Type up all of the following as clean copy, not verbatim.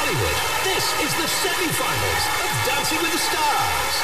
Hollywood, this is the semi-finals of Dancing with the Stars.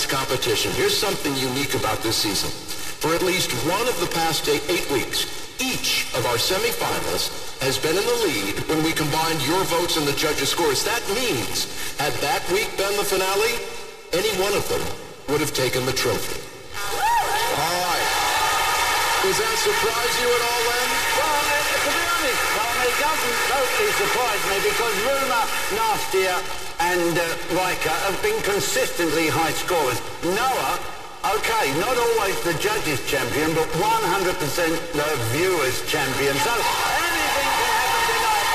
Competition. Here's something unique about this season. For at least one of the past 8 weeks, each of our semifinals has been in the lead when we combined your votes and the judges' scores. That means, had that week been the finale, any one of them would have taken the trophy. All right. Does that surprise you at all, Len? Well, to be honest, Tom, it doesn't totally surprise me because Rumour, Nastia, and Riker have been consistently high scorers. Noah, okay, not always the judges' champion, but 100% the viewers' champion. So anything can happen tonight.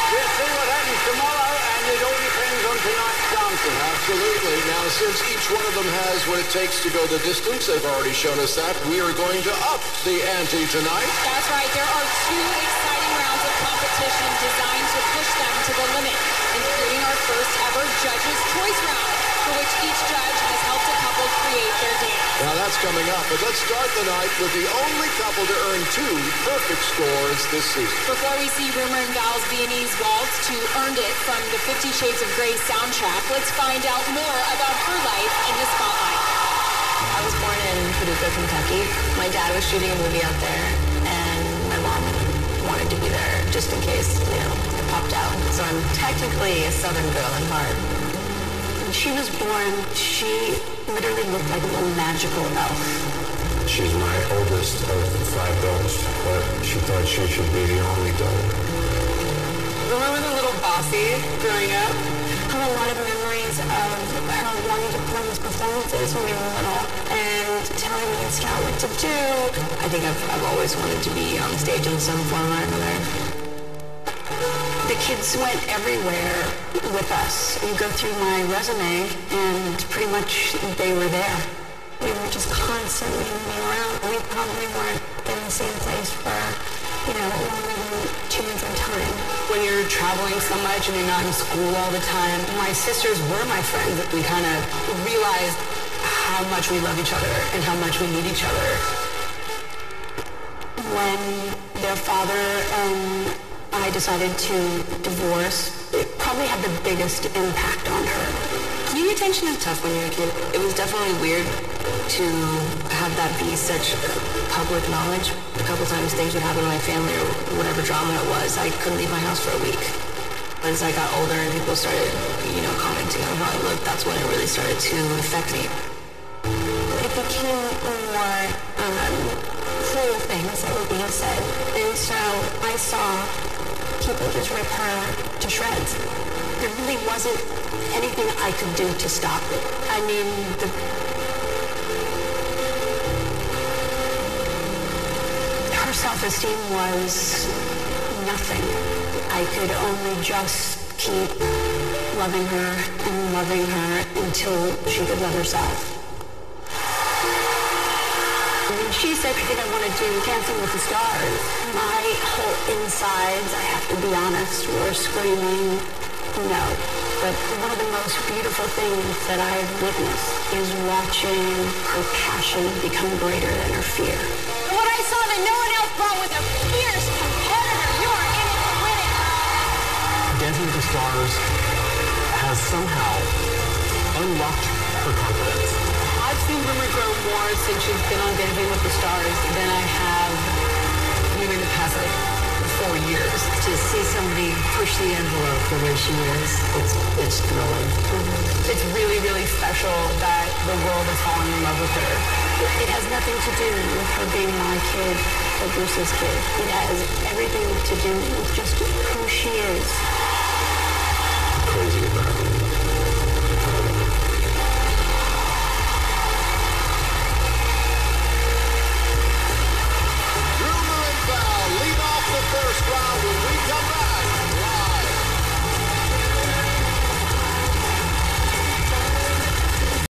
We'll see what happens tomorrow, and it all depends on tonight's dancing. Absolutely. Now, since each one of them has what it takes to go the distance, they've already shown us that, we are going to up the ante tonight. That's right. There are 2 exciting rounds of competition designed to push them to the limit, including our first ever Judges' Choice Round, for which each judge has helped a couple create their dance. Now that's coming up, but let's start the night with the only couple to earn 2 perfect scores this season. Before we see Rumour and Val's Viennese waltz to Earned It from the 50 Shades of Grey soundtrack, let's find out more about her life in the spotlight. I was born in Paducah, Kentucky. My dad was shooting a movie out there, and my mom wanted to be there just in case, it popped out. So I'm technically a Southern girl at heart. When she was born, she literally looked like a little magical elf. She's my oldest of 5 girls, but she thought she should be the only daughter. Remember the little bossy growing up? I have a lot of memories of her wanting to play these performances when we were little and telling me and Scout what to do. I think I've always wanted to be on stage in some form or another. The kids went everywhere with us. You go through my resume and pretty much they were there. We were just constantly moving around. We probably weren't in the same place for only 2 months at a time. When you're traveling so much and you're not in school all the time, my sisters were my friends. We kind of realized how much we love each other and how much we need each other. When their father and I decided to divorce, it probably had the biggest impact on her. Media attention is tough when you're a kid. It was definitely weird to have that be such public knowledge. A couple times things would happen in my family or whatever drama it was. I couldn't leave my house for a week. But as I got older and people started, commenting on how I looked, that's when it really started to affect me. It became more cruel things that were being said. And so I saw people just rip her to shreds. There really wasn't anything I could do to stop it. I mean, her self-esteem was nothing. I could only just keep loving her until she could love herself. When she said, I think I want to do Dancing with the Stars, my whole insides, I have to be honest, were screaming no. But one of the most beautiful things that I've witnessed is watching her passion become greater than her fear. What I saw that no one else brought was a fierce competitor. You are in it to win it. Dancing with the Stars has somehow unlocked her confidence. I've seen Rumor grow more since she's been on Dancing with the Stars than I have in the past 4 years. To see somebody push the envelope the way she is, it's thrilling. It's really, really special that the world is falling in love with her. It has nothing to do with her being my kid or Bruce's kid. It has everything to do with just who she is.